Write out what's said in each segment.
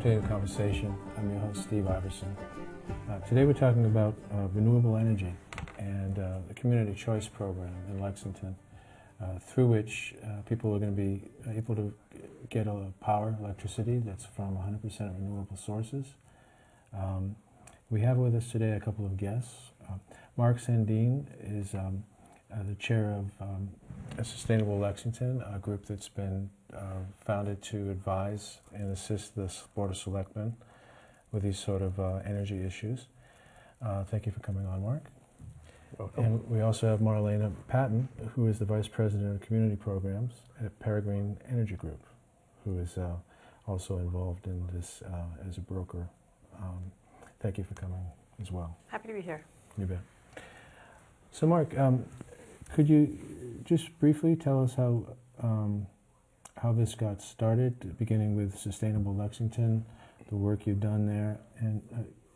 Continuing Conversation. I'm your host, Steve Iverson. Today we're talking about renewable energy and the Community Choice Program in Lexington, through which people are going to be able to get electricity that's from 100% renewable sources. We have with us today a couple of guests. Mark Sandeen is the chair of Sustainable Lexington, a group that's been founded to advise and assist the Board of Selectmen with these sort of energy issues. Thank you for coming on, Mark. Welcome. And we also have Marlena Patton, who is the Vice President of Community Programs at Peregrine Energy Group, who is also involved in this as a broker. Thank you for coming as well. Happy to be here. You bet. So, Mark, could you just briefly tell us how this got started, beginning with Sustainable Lexington, the work you've done there, and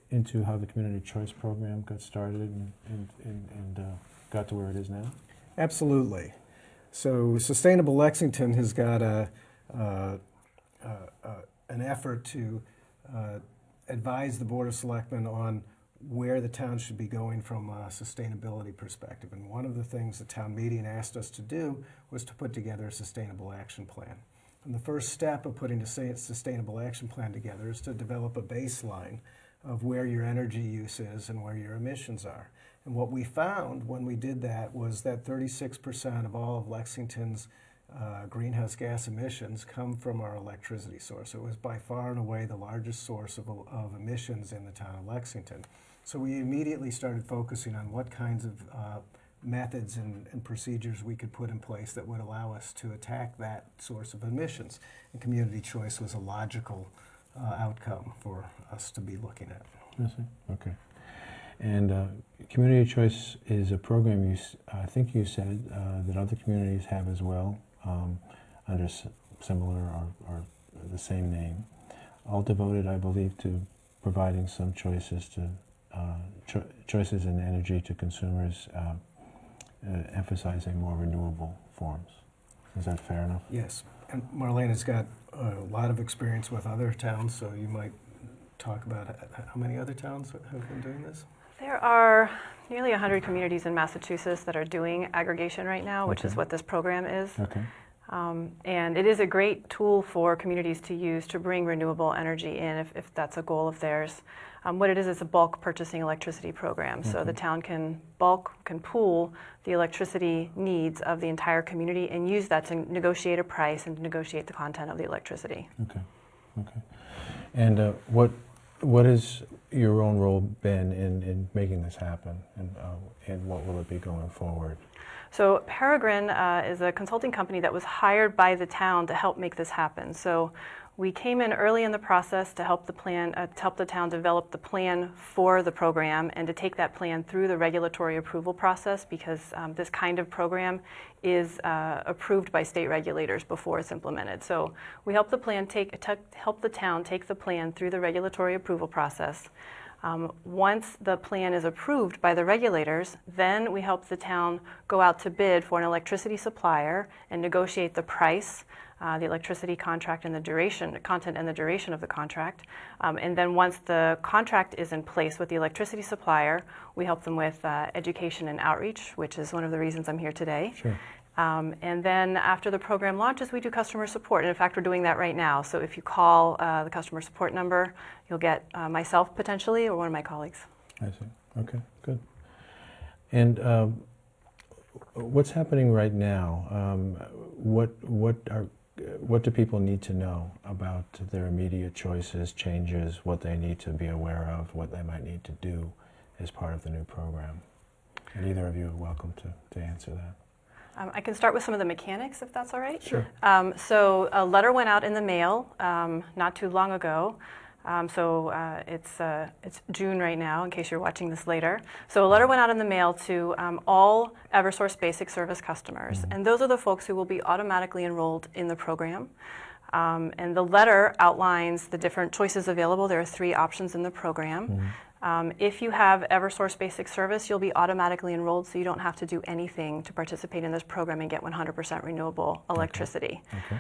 into how the Community Choice Program got started and got to where it is now? Absolutely. So Sustainable Lexington has got an effort to advise the Board of Selectmen on where the town should be going from a sustainability perspective. And one of the things the town meeting asked us to do was to put together a sustainable action plan. And the first step of putting a sustainable action plan together is to develop a baseline of where your energy use is and where your emissions are. And what we found when we did that was that 36% of all of Lexington's greenhouse gas emissions come from our electricity source. It was by far and away the largest source of emissions in the town of Lexington. So we immediately started focusing on what kinds of methods and procedures we could put in place that would allow us to attack that source of emissions. And community choice was a logical outcome for us to be looking at. I see. Okay. And Community Choice is a program I think you said that other communities have as well, under similar or the same name, all devoted, I believe, to providing some choices to choices in energy to consumers, emphasizing more renewable forms. Is that fair enough? Yes. And Marlena's got a lot of experience with other towns, so you might talk about how many other towns have been doing this? There are nearly 100 communities in Massachusetts that are doing aggregation right now, which is what this program is. Okay. And it is a great tool for communities to use to bring renewable energy in if that's a goal of theirs. What it is a bulk purchasing electricity program. So the town can pool the electricity needs of the entire community and use that to negotiate a price and to negotiate the content of the electricity. Okay. Okay. And what has your own role been in making this happen, and what will it be going forward? So Peregrine is a consulting company that was hired by the town to help make this happen. So we came in early in the process to help the town develop the plan for the program and to take that plan through the regulatory approval process, because this kind of program is approved by state regulators before it's implemented. So we help help the town take the plan through the regulatory approval process. Once the plan is approved by the regulators, then we help the town go out to bid for an electricity supplier and negotiate the price, the electricity contract and the content and the duration of the contract. And then once the contract is in place with the electricity supplier, we help them with education and outreach, which is one of the reasons I'm here today. Sure. And then after the program launches, we do customer support. And in fact, we're doing that right now. So if you call the customer support number, you'll get myself potentially or one of my colleagues. I see. Okay, good. And what's happening right now? What do people need to know about their immediate choices, changes, what they need to be aware of, what they might need to do as part of the new program? And either of you are welcome to answer that. I can start with some of the mechanics, if that's all right. Sure. So a letter went out in the mail not too long ago. It's June right now, in case you're watching this later. So a letter went out in the mail to all Eversource Basic Service customers, and those are the folks who will be automatically enrolled in the program. And the letter outlines the different choices available. There are 3 options in the program. If you have Eversource Basic Service, you'll be automatically enrolled, so you don't have to do anything to participate in this program and get 100% renewable electricity. Okay.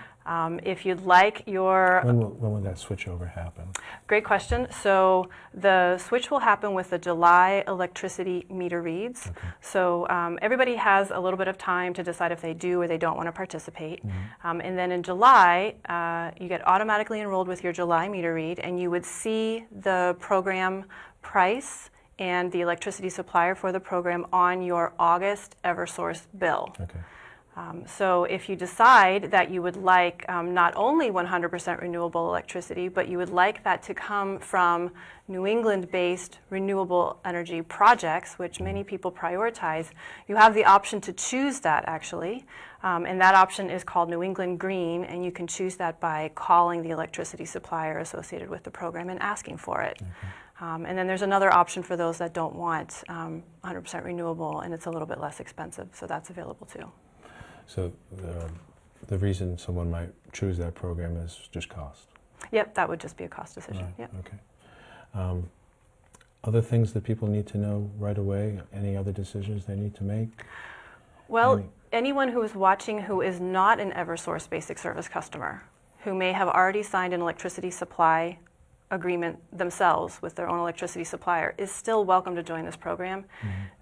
If you'd like your... When will that switchover happen? Great question. So the switch will happen with the July electricity meter reads. Okay. So everybody has a little bit of time to decide if they do or they don't want to participate. And then in July, you get automatically enrolled with your July meter read, and you would see the program price and the electricity supplier for the program on your August Eversource bill. Okay. So if you decide that you would like not only 100% renewable electricity, but you would like that to come from New England-based renewable energy projects, which many people prioritize, you have the option to choose that, actually. And that option is called New England Green, and you can choose that by calling the electricity supplier associated with the program and asking for it. And then there's another option for those that don't want 100% renewable, and it's a little bit less expensive, so that's available too. So the reason someone might choose that program is just cost? Yep, that would just be a cost decision. Right. Yep. Okay. Other things that people need to know right away? Any other decisions they need to make? Well, anyone who is watching who is not an Eversource Basic Service customer, who may have already signed an electricity supply agreement themselves with their own electricity supplier, is still welcome to join this program.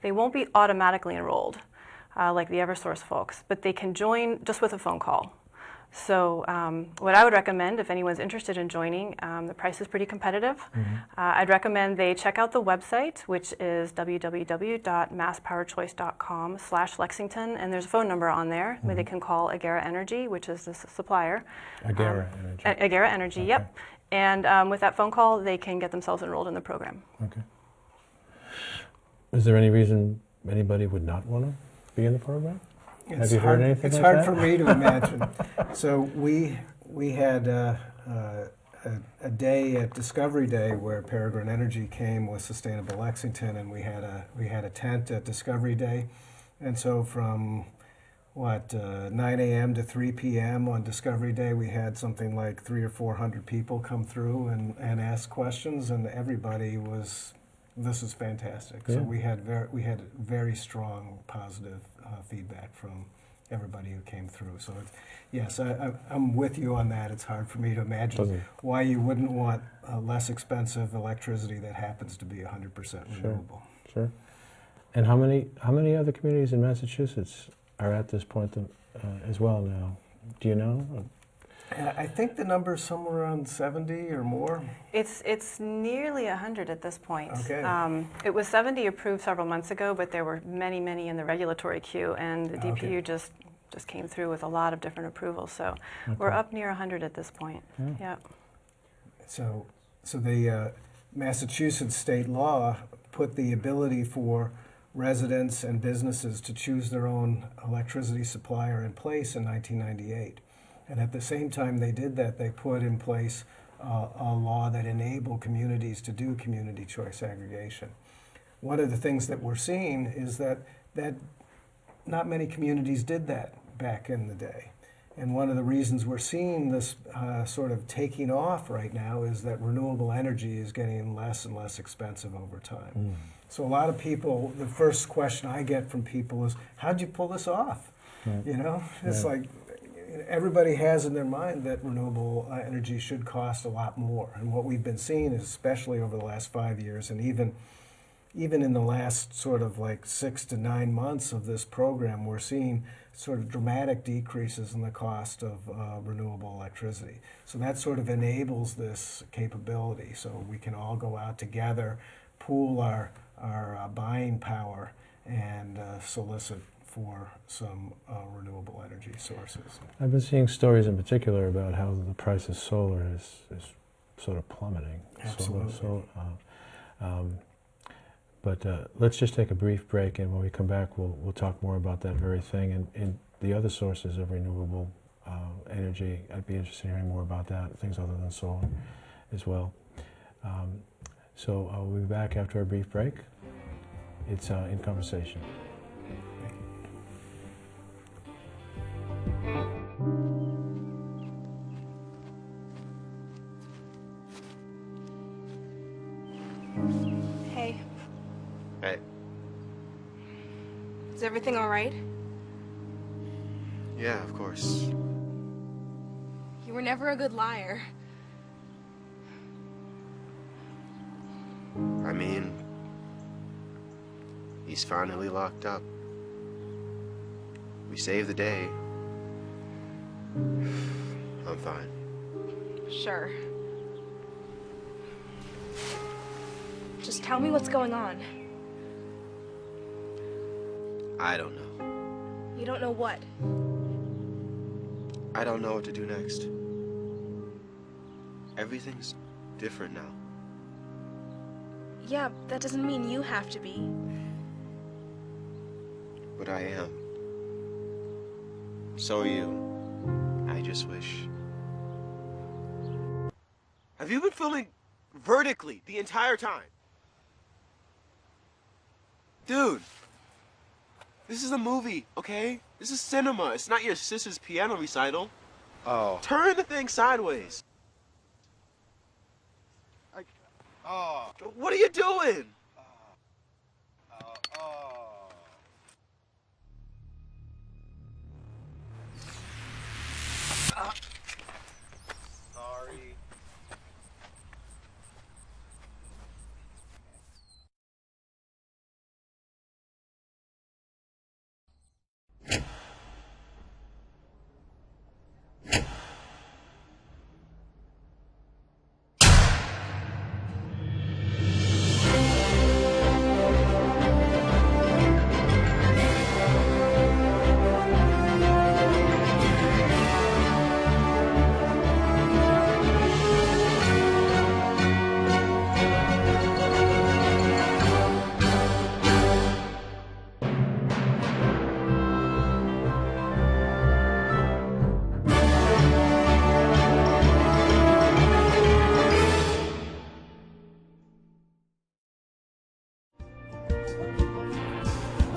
They won't be automatically enrolled like the Eversource folks, but they can join just with a phone call. So what I would recommend, if anyone's interested in joining, the price is pretty competitive. I'd recommend they check out the website, which is www.masspowerchoice.com/Lexington, and there's a phone number on there where they can call Agera Energy, which is the supplier. Agera Energy. Agera Energy, Okay. yep. And with that phone call, they can get themselves enrolled in the program. Okay. Is there any reason anybody would not want to be in the program? Have you heard anything It's like hard that? for me to imagine. So we had a day at Discovery Day where Peregrine Energy came with Sustainable Lexington, and we had a tent at Discovery Day, and so from 9 a.m. to 3 p.m. on Discovery Day, we had something like 300 or 400 people come through and ask questions, and everybody was, this is fantastic. Yeah. So we had very strong positive feedback from everybody who came through. So yes, I'm with you on that. It's hard for me to imagine why you wouldn't want less expensive electricity that happens to be 100% renewable. Sure. And how many other communities in Massachusetts are at this point as well now? Do you know? I think the number is somewhere around 70 or more. It's nearly 100 at this point. Okay. It was 70 approved several months ago, but there were many in the regulatory queue, and the DPU just came through with a lot of different approvals. So we're up near 100 at this point. Yeah. So the Massachusetts state law put the ability for residents and businesses to choose their own electricity supplier in place in 1998. And at the same time they did that, they put in place a law that enabled communities to do community choice aggregation. One of the things that we're seeing is that not many communities did that back in the day. And one of the reasons we're seeing this sort of taking off right now is that renewable energy is getting less and less expensive over time. So a lot of people, the first question I get from people is, how'd you pull this off? You know, it's like everybody has in their mind that renewable energy should cost a lot more. And what we've been seeing is, especially over the last 5 years, and even in the last sort of like 6 to 9 months of this program, we're seeing sort of dramatic decreases in the cost of renewable electricity. So that sort of enables this capability. So we can all go out together, pool our buying power, and solicit for some renewable energy sources. I've been seeing stories in particular about how the price of solar is sort of plummeting. Absolutely. But let's just take a brief break, and when we come back, we'll talk more about that very thing and the other sources of renewable energy. I'd be interested in hearing more about that, things other than solar as well. So we'll be back after a brief break. It's In Conversation. Hey. Is everything all right? Yeah, of course. You were never a good liar. I mean, he's finally locked up. We saved the day. I'm fine. Sure. Just tell me what's going on. I don't know. You don't know what? I don't know what to do next. Everything's different now. Yeah, that doesn't mean you have to be. But I am. So are you. I just wish. Have you been filming vertically the entire time? Dude, this is a movie, okay? This is cinema. It's not your sister's piano recital. Oh. Turn the thing sideways. Oh. What are you doing? Sorry.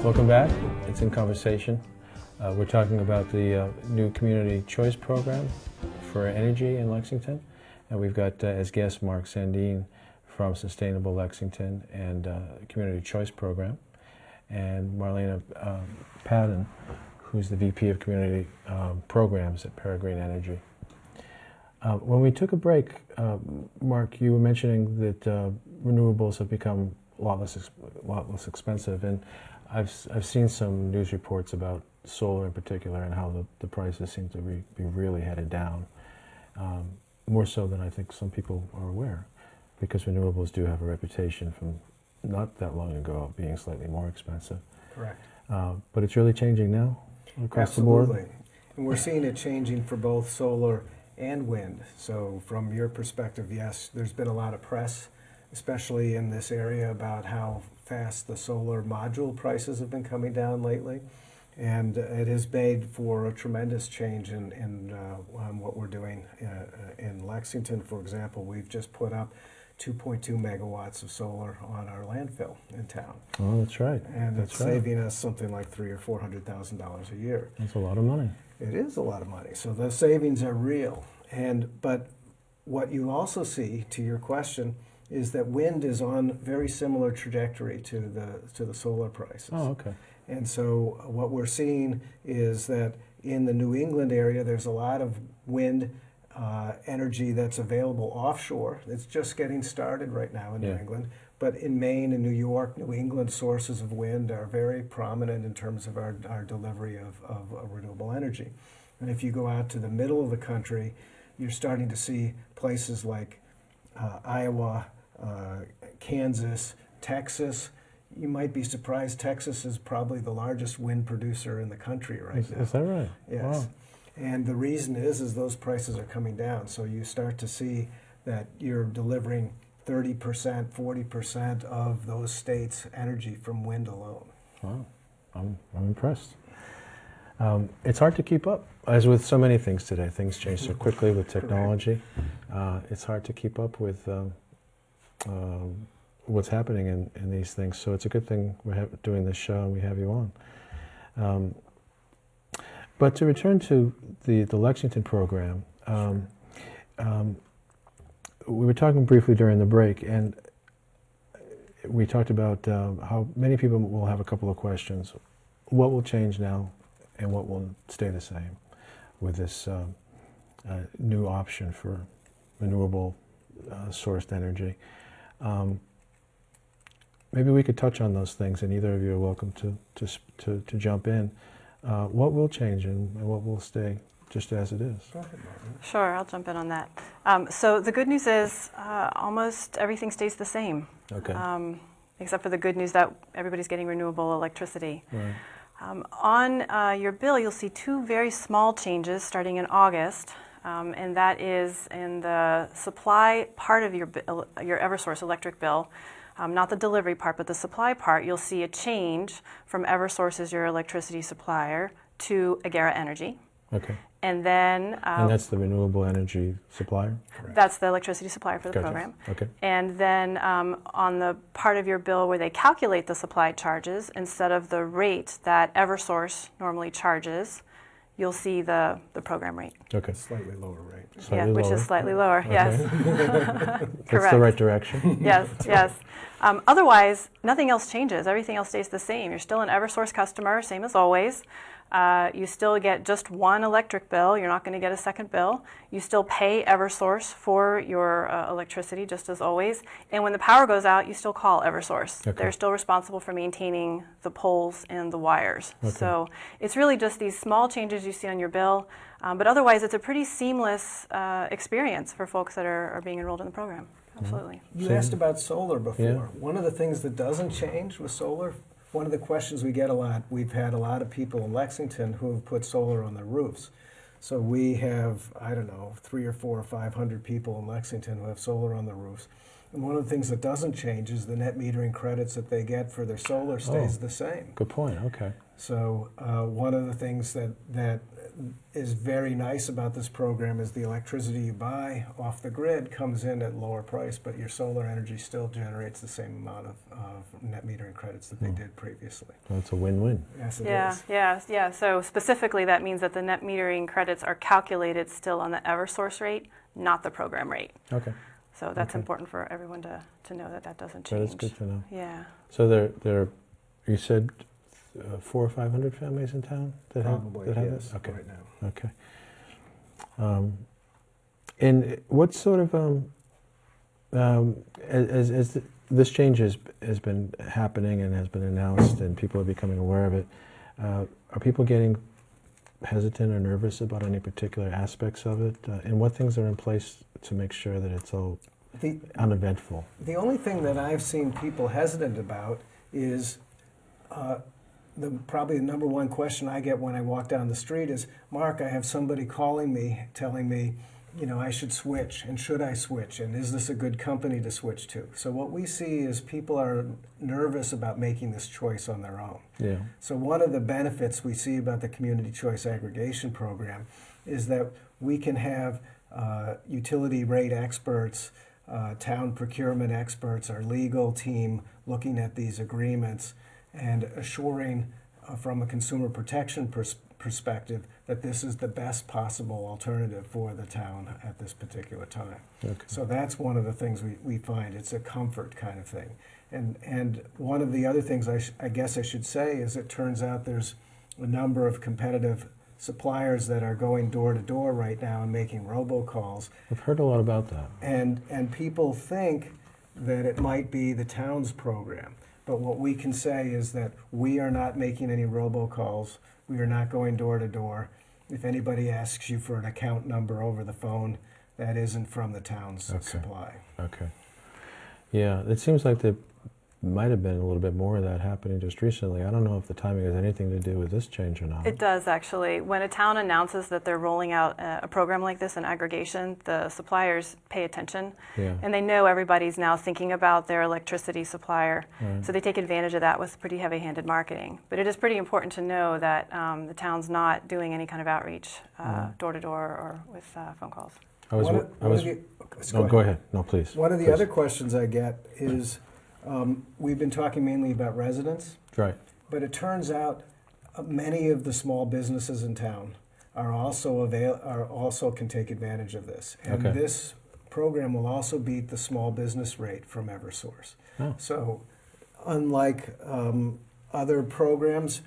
Welcome back. It's in conversation. We're talking about the new community choice program for energy in Lexington, and we've got as guest Mark Sandeen from Sustainable Lexington and Community Choice Program, and Marlena Patton, who's the VP of Community Programs at Peregrine Energy. When we took a break, Mark, you were mentioning that renewables have become a lot less expensive, and I've seen some news reports about solar in particular and how the prices seem to be really headed down, more so than I think some people are aware, because renewables do have a reputation from not that long ago of being slightly more expensive. Correct. But it's really changing now across Absolutely. the board? And we're seeing it changing for both solar and wind. So from your perspective, yes, there's been a lot of press, especially in this area, about how fast the solar module prices have been coming down lately. And it has made for a tremendous change in what we're doing in Lexington. For example, we've just put up 2.2 megawatts of solar on our landfill in town. Oh, that's right. And that's it's right. saving us something like $300,000 or $400,000 a year. That's a lot of money. It is a lot of money. So the savings are real. But what you also see, to your question, is that wind is on very similar trajectory to the solar prices. Oh, okay. And so what we're seeing is that in the New England area, there's a lot of wind energy that's available offshore. It's just getting started right now in New England. But in Maine and New York, New England sources of wind are very prominent in terms of our delivery of renewable energy. And if you go out to the middle of the country, you're starting to see places like Iowa, Kansas, Texas. You might be surprised, Texas is probably the largest wind producer in the country right now. Is that right? Yes. Wow. And the reason is those prices are coming down. So you start to see that you're delivering 30%, 40% of those states' energy from wind alone. Wow, I'm impressed. It's hard to keep up, as with so many things today. Things change so quickly with technology. It's hard to keep up with what's happening in these things. So it's a good thing we're doing this show and we have you on. But to return to the Lexington program, we were talking briefly during the break, and we talked about how many people will have a couple of questions. What will change now and what will stay the same with this new option for renewable sourced energy? Maybe we could touch on those things, and either of you are welcome to jump in. What will change and what will stay just as it is? Sure, I'll jump in on that. So the good news is almost everything stays the same, Okay. Except for the good news that everybody's getting renewable electricity. Right. On your bill, you'll see two very small changes starting in August, and that is in the supply part of your Eversource electric bill. Not the delivery part, but the supply part, you'll see a change from Eversource as your electricity supplier to Agera Energy. Okay. And then And that's the renewable energy supplier? that's the electricity supplier for the Gotcha. program. Okay. And then on the part of your bill where they calculate the supply charges, instead of the rate that Eversource normally charges, you'll see the program rate. Okay. Slightly lower rate. Slightly Which lower. is slightly lower, yes. That's Correct. the right direction. Yes, yes. Otherwise, nothing else changes. Everything else stays the same. You're still an Eversource customer, same as always. You still get just one electric bill. You're not going to get a second bill. You still pay Eversource for your electricity, just as always. And when the power goes out, you still call Eversource. Okay. They're still responsible for maintaining the poles and the wires. Okay. So it's really just these small changes you see on your bill. But otherwise, it's a pretty seamless experience for folks that are being enrolled in the program. Absolutely. You asked about solar before. Yeah. One of the things that doesn't change with solar, one of the questions we get a lot, we've had a lot of people in Lexington who have put solar on their roofs. So we have, I don't know, 300 or 400 or 500 people in Lexington who have solar on their roofs. And one of the things that doesn't change is the net metering credits that they get for their solar stays the same. Good point. Okay. So one of the things that is very nice about this program is the electricity you buy off the grid comes in at lower price, but your solar energy still generates the same amount of net metering credits that they did previously. That's a win-win. Yes, it Yeah, is. yeah. So specifically, that means that the net metering credits are calculated still on the Eversource rate, not the program rate. Okay. So that's Okay. important for everyone to know that doesn't That change. is good to know. Yeah. So there, you said 400 or 500 families in town that Probably, have yes, this? Okay. right now. Okay. And what sort of as this change has been happening and has been announced and people are becoming aware of it, are people getting hesitant or nervous about any particular aspects of it? And what things are in place to make sure that it's all uneventful? The only thing that I've seen people hesitant about is probably the number one question I get when I walk down the street is, Mark, I have somebody calling me, telling me, you know, I should switch, and should I switch, and is this a good company to switch to? So what we see is people are nervous about making this choice on their own. Yeah. So one of the benefits we see about the Community Choice Aggregation Program is that we can have utility rate experts, town procurement experts, our legal team looking at these agreements and assuring from a consumer protection perspective that this is the best possible alternative for the town at this particular time. Okay. So that's one of the things we find. It's a comfort kind of thing. And one of the other things I guess I should say is it turns out there's a number of competitive suppliers that are going door to door right now and making robocalls. I've heard a lot about that. And people think that it might be the town's program. But what we can say is that we are not making any robocalls. We are not going door to door. If anybody asks you for an account number over the phone, that isn't from the town's supply. Okay. Yeah, it seems like there might have been a little bit more of that happening just recently. I don't know if the timing has anything to do with this change or not. It does, actually. When a town announces that they're rolling out a program like this, an aggregation, the suppliers pay attention. Yeah. And they know everybody's now thinking about their electricity supplier. Right. So they take advantage of that with pretty heavy-handed marketing. But it is pretty important to know that the town's not doing any kind of outreach door-to-door or with phone calls. Go ahead. No, please. One of the other questions I get is, we've been talking mainly about residents, Right. but it turns out many of the small businesses in town are also can take advantage of this. And Okay. this program will also beat the small business rate from Eversource. Oh. So unlike other programs,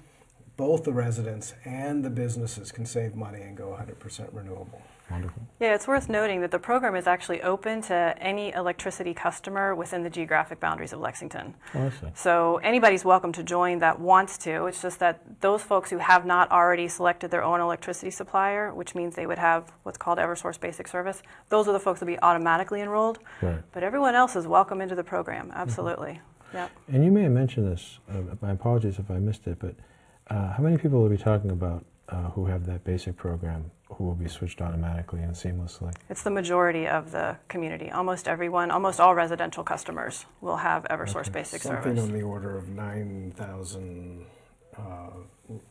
both the residents and the businesses can save money and go 100% renewable. Wonderful. Yeah, it's worth noting that the program is actually open to any electricity customer within the geographic boundaries of Lexington. Oh, I see. So anybody's welcome to join that wants to. It's just that those folks who have not already selected their own electricity supplier, which means they would have what's called Eversource Basic Service, those are the folks that will be automatically enrolled. Right. But everyone else is welcome into the program, absolutely. Yep. And you may have mentioned this, my apologies if I missed it, but how many people are we talking about who have that basic program who will be switched automatically and seamlessly? It's the majority of the community. Almost everyone, almost all residential customers will have Eversource Basic Something Service. on the order of 9,000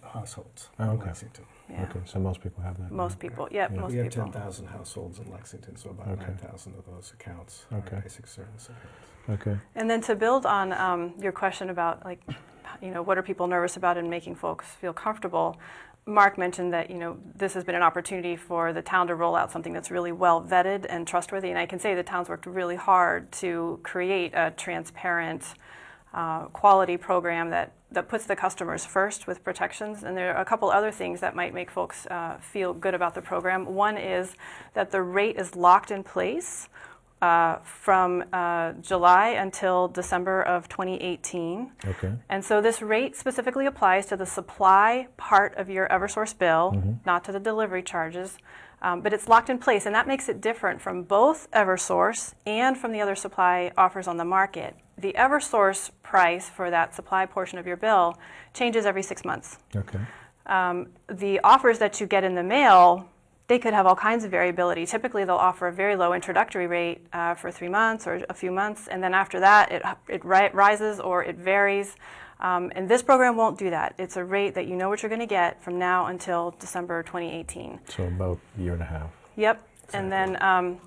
households Oh, in okay. Lexington. Yeah. Okay, so most people have that. Most people, yep, Yeah. most We have people. 10,000 households in Lexington, so about Okay. 9,000 of those accounts Okay. are basic service accounts. Okay. And then to build on your question about, like, what are people nervous about and making folks feel comfortable, Mark mentioned that, this has been an opportunity for the town to roll out something that's really well vetted and trustworthy. And I can say the town's worked really hard to create a transparent, quality program that puts the customers first with protections. And there are a couple other things that might make folks feel good about the program. One is that the rate is locked in place from July until December of 2018. Okay. And so this rate specifically applies to the supply part of your Eversource bill, not to the delivery charges. But it's locked in place, and that makes it different from both Eversource and from the other supply offers on the market. The Eversource price for that supply portion of your bill changes every 6 months. Okay. The offers that you get in the mail, they could have all kinds of variability. Typically, they'll offer a very low introductory rate for 3 months or a few months, and then after that, it rises or it varies. And this program won't do that. It's a rate that you know what you're going to get from now until December 2018. So about a year and a half. Yep. And then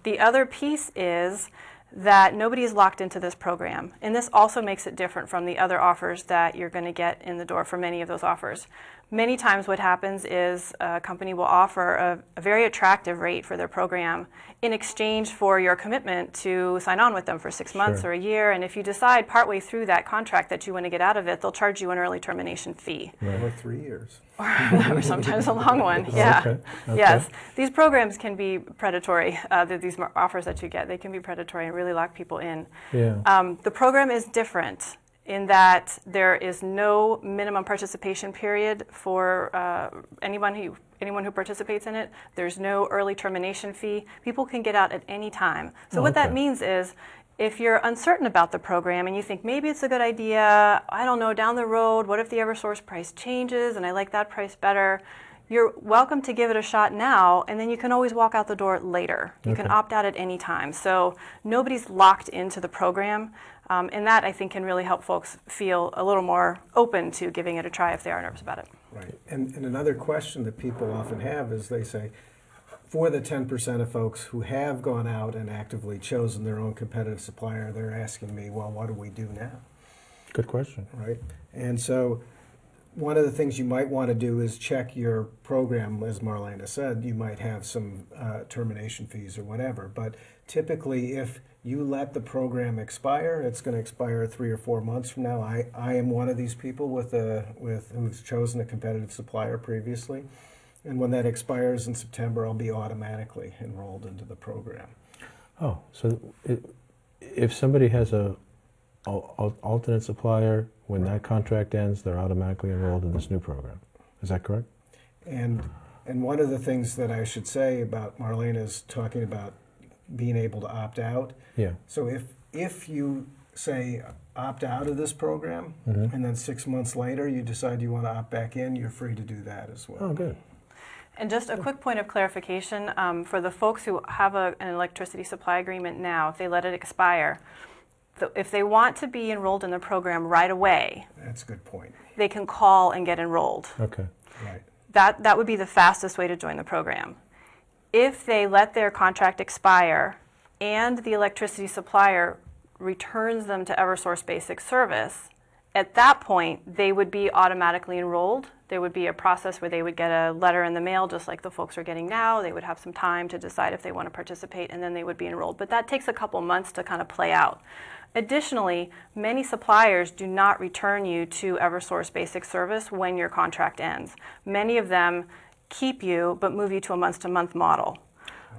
the other piece is that nobody is locked into this program. And this also makes it different from the other offers that you're going to get in the door for many of those offers. Many times what happens is a company will offer a very attractive rate for their program in exchange for your commitment to sign on with them for 6 months Sure. or a year. And if you decide partway through that contract that you want to get out of it, they'll charge you an early termination fee. Or 3 years. Or sometimes a long one, yeah. Okay, okay. Yes, these programs can be predatory. These offers that you get, they can be predatory and really lock people in. Yeah. The program is different in that there is no minimum participation period for anyone who participates in it. There's no early termination fee. People can get out at any time. So what that okay. means is, if you're uncertain about the program and you think maybe it's a good idea, I don't know, down the road, what if the Eversource price changes and I like that price better? You're welcome to give it a shot now, and then you can always walk out the door later. You can Okay. opt out at any time. So nobody's locked into the program, and that I think can really help folks feel a little more open to giving it a try if they are nervous about it. Right. And another question that people often have is they say, for the 10% of folks who have gone out and actively chosen their own competitive supplier, they're asking me, well, what do we do now? Good question. Right? And so one of the things you might want to do is check your program. As Marlena said, you might have some termination fees or whatever. But typically, if you let the program expire, it's going to expire 3 or 4 months from now. I am one of these people who's chosen a competitive supplier previously. And when that expires in September, I'll be automatically enrolled into the program. Oh, so if somebody has a alternate supplier, when that contract ends, they're automatically enrolled in this new program. Is that correct? And one of the things that I should say about Marlena's talking about being able to opt out. Yeah. So if you say opt out of this program, and then 6 months later you decide you want to opt back in, you're free to do that as well. Oh, good. And just a quick point of clarification, for the folks who have an electricity supply agreement now, if they let it expire, if they want to be enrolled in the program right away, That's a good point. they can call and get enrolled. Okay. Right. That would be the fastest way to join the program. If they let their contract expire and the electricity supplier returns them to Eversource Basic Service, at that point, they would be automatically enrolled. There would be a process where they would get a letter in the mail, just like the folks are getting now. They would have some time to decide if they want to participate, and then they would be enrolled. But that takes a couple months to kind of play out. Additionally, many suppliers do not return you to Eversource Basic Service when your contract ends. Many of them keep you, but move you to a month-to-month model.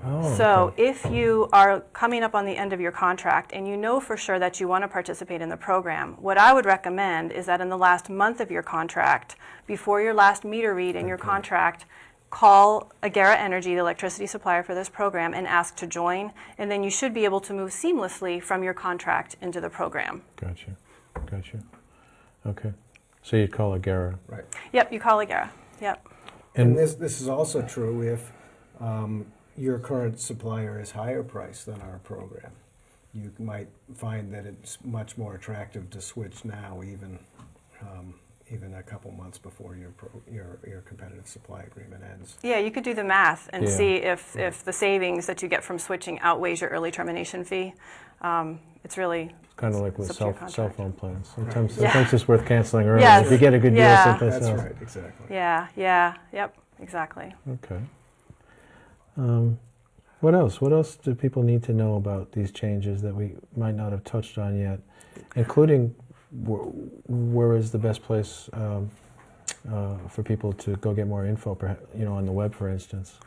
Oh, So okay. if you are coming up on the end of your contract and you know for sure that you want to participate in the program, what I would recommend is that in the last month of your contract, before your last meter read in your contract, call Agera Energy, the electricity supplier for this program, and ask to join, and then you should be able to move seamlessly from your contract into the program. Gotcha. Gotcha. Okay. So you'd call Agera. Right. Yep, you call Agera. Yep. And this is also true if your current supplier is higher priced than our program. You might find that it's much more attractive to switch now, even a couple months before your competitive supply agreement ends. Yeah, you could do the math and Yeah. see if the savings that you get from switching outweighs your early termination fee. It's really Kind of like with It's up to your cell contract. phone plans. Sometimes, Yeah. sometimes it's worth canceling early. Yes. If you get a good deal, Yeah. sometimes That's not. right, exactly. yep, exactly. Okay. What else? What else do people need to know about these changes that we might not have touched on yet, including where is the best place for people to go get more info, on the web, for instance?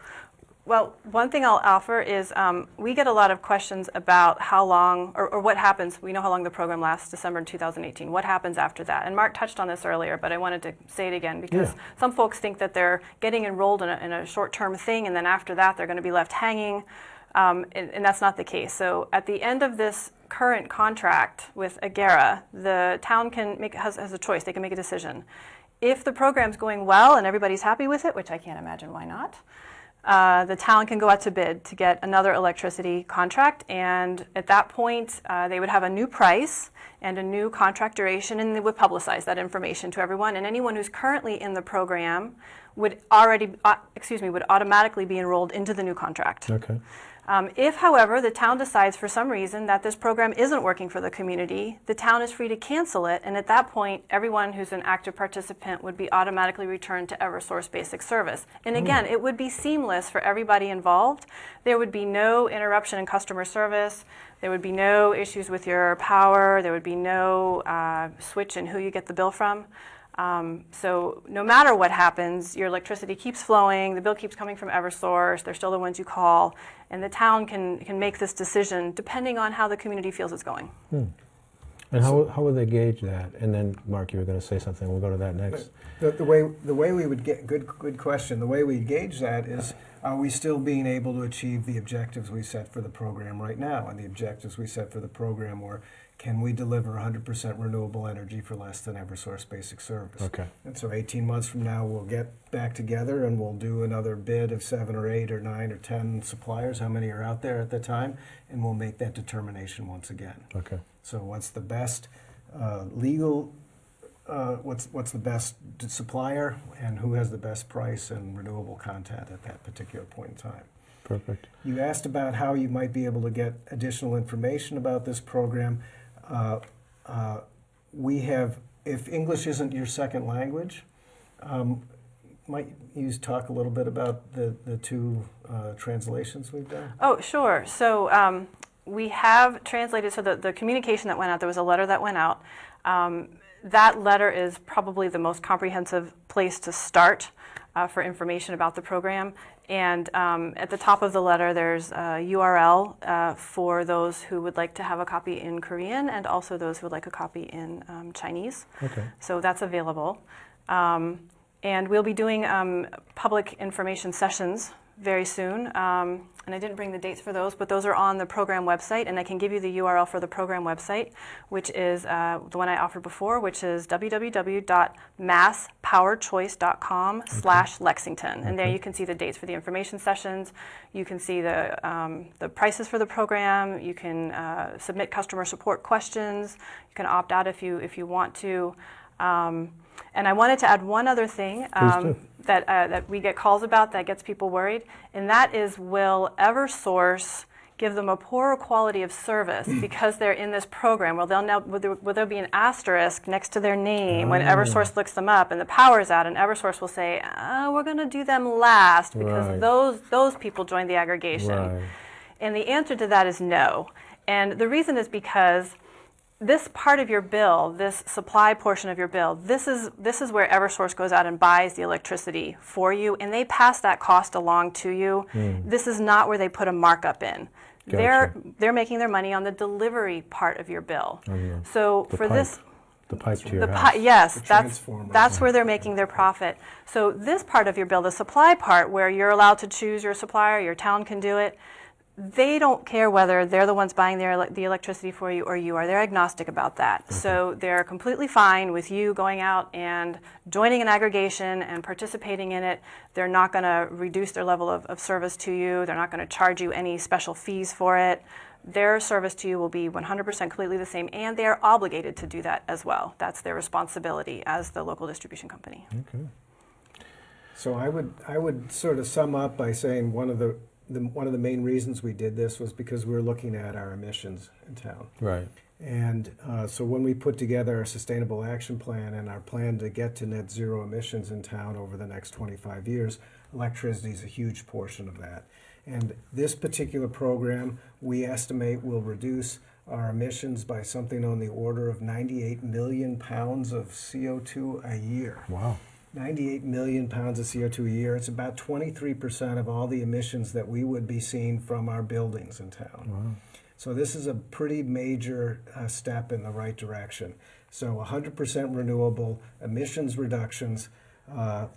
Well, one thing I'll offer is we get a lot of questions about how long, or what happens. We know how long the program lasts, December 2018. What happens after that? And Mark touched on this earlier, but I wanted to say it again because some folks think that they're getting enrolled in a short-term thing, and then after that they're going to be left hanging, and that's not the case. So at the end of this current contract with Agera, the town has a choice. They can make a decision. If the program's going well and everybody's happy with it, which I can't imagine why not, the town can go out to bid to get another electricity contract, and at that point they would have a new price and a new contract duration, and they would publicize that information to everyone, and anyone who's currently in the program would automatically be enrolled into the new contract. Okay. If, however, the town decides for some reason that this program isn't working for the community, the town is free to cancel it, and at that point, everyone who's an active participant would be automatically returned to Eversource Basic Service. And again, it would be seamless for everybody involved. There would be no interruption in customer service. There would be no issues with your power. There would be no switch in who you get the bill from. So no matter what happens, your electricity keeps flowing, the bill keeps coming from Eversource, they're still the ones you call, and the town can make this decision depending on how the community feels it's going. And how would they gauge that? And then, Mark, you were going to say something. We'll go to that next. The way we would get good question. The way we gauge that is, are we still being able to achieve the objectives we set for the program right now? And the objectives we set for the program were, can we deliver 100% renewable energy for less than Eversource Basic Service? Okay. And so 18 months from now, we'll get back together and we'll do another bid of 7 or 8 or 9 or 10 suppliers, how many are out there at the time, and we'll make that determination once again. Okay. So what's the best what's the best supplier, and who has the best price and renewable content at that particular point in time. Perfect. You asked about how you might be able to get additional information about this program. We have, if English isn't your second language, might you talk a little bit about the two translations we've done? Oh, sure. So we have translated, so the communication that went out, there was a letter that went out. That letter is probably the most comprehensive place to start for information about the program. And at the top of the letter, there's a URL for those who would like to have a copy in Korean and also those who would like a copy in Chinese. Okay. So that's available. And we'll be doing public information sessions very soon. And I didn't bring the dates for those, but those are on the program website, and I can give you the URL for the program website, which is the one I offered before, which is www.masspowerchoice.com/Lexington. And there you can see the dates for the information sessions. You can see the prices for the program. You can submit customer support questions. You can opt out if you want to. And I wanted to add one other thing that we get calls about that gets people worried, and that is, will Eversource give them a poorer quality of service because they're in this program, will there'll be an asterisk next to their name when Eversource looks them up and the power's out, and Eversource will say, we're going to do them last because those people joined the aggregation. Right. And the answer to that is no. And the reason is because this part of your bill, this supply portion of your bill, this is where Eversource goes out and buys the electricity for you, and they pass that cost along to you. This is not where they put a markup in. Gotcha. They're making their money on the delivery part of your bill. So for pipe. The pipe to your house. Yes, transformer. that's where they're making their profit. So this part of your bill, the supply part, where you're allowed to choose your supplier, your town can do it, they don't care whether they're the ones buying the electricity for you or you are. They're agnostic about that. Okay. So they're completely fine with you going out and joining an aggregation and participating in it. They're not going to reduce their level of service to you. They're not going to charge you any special fees for it. Their service to you will be 100% completely the same, and they're obligated to do that as well. That's their responsibility as the local distribution company. Okay. So I would sort of sum up by saying one of the main reasons we did this was because we were looking at our emissions in town. Right. And so when we put together our sustainable action plan and our plan to get to net zero emissions in town over the next 25 years, electricity is a huge portion of that. And this particular program, we estimate, will reduce our emissions by something on the order of 98 million pounds of CO2 a year. Wow. 98 million pounds of CO2 a year. It's about 23% of all the emissions that we would be seeing from our buildings in town. Wow. So this is a pretty major step in the right direction. So 100% renewable, emissions reductions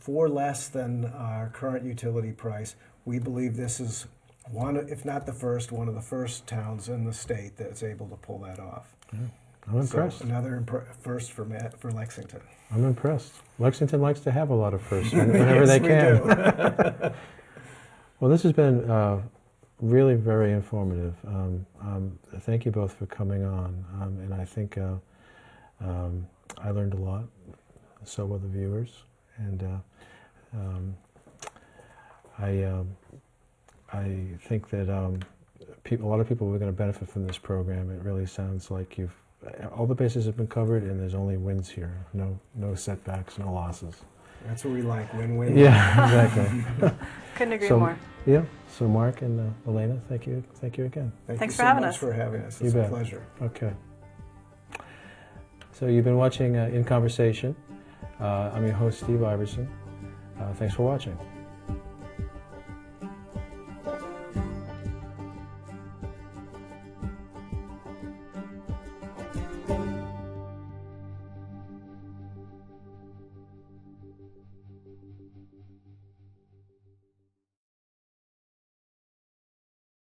for less than our current utility price. We believe this is one, if not the first, one of the first towns in the state that's able to pull that off. Yeah. I'm impressed. So another first for Lexington. I'm impressed. Lexington likes to have a lot of firsts whenever they can. Well, this has been really very informative. Thank you both for coming on. And I think I learned a lot. So will the viewers. And I think that a lot of people are going to benefit from this program. It really sounds like all the bases have been covered, and there's only wins here. No setbacks, no losses. That's what we like, win-win. Yeah, exactly. Couldn't agree more. Yeah. So Mark and Elena, thank you again. Thanks for having us. Thank you so much for having us. You It's bet. a pleasure. Okay. So you've been watching In Conversation. I'm your host, Steve Iverson. Thanks for watching.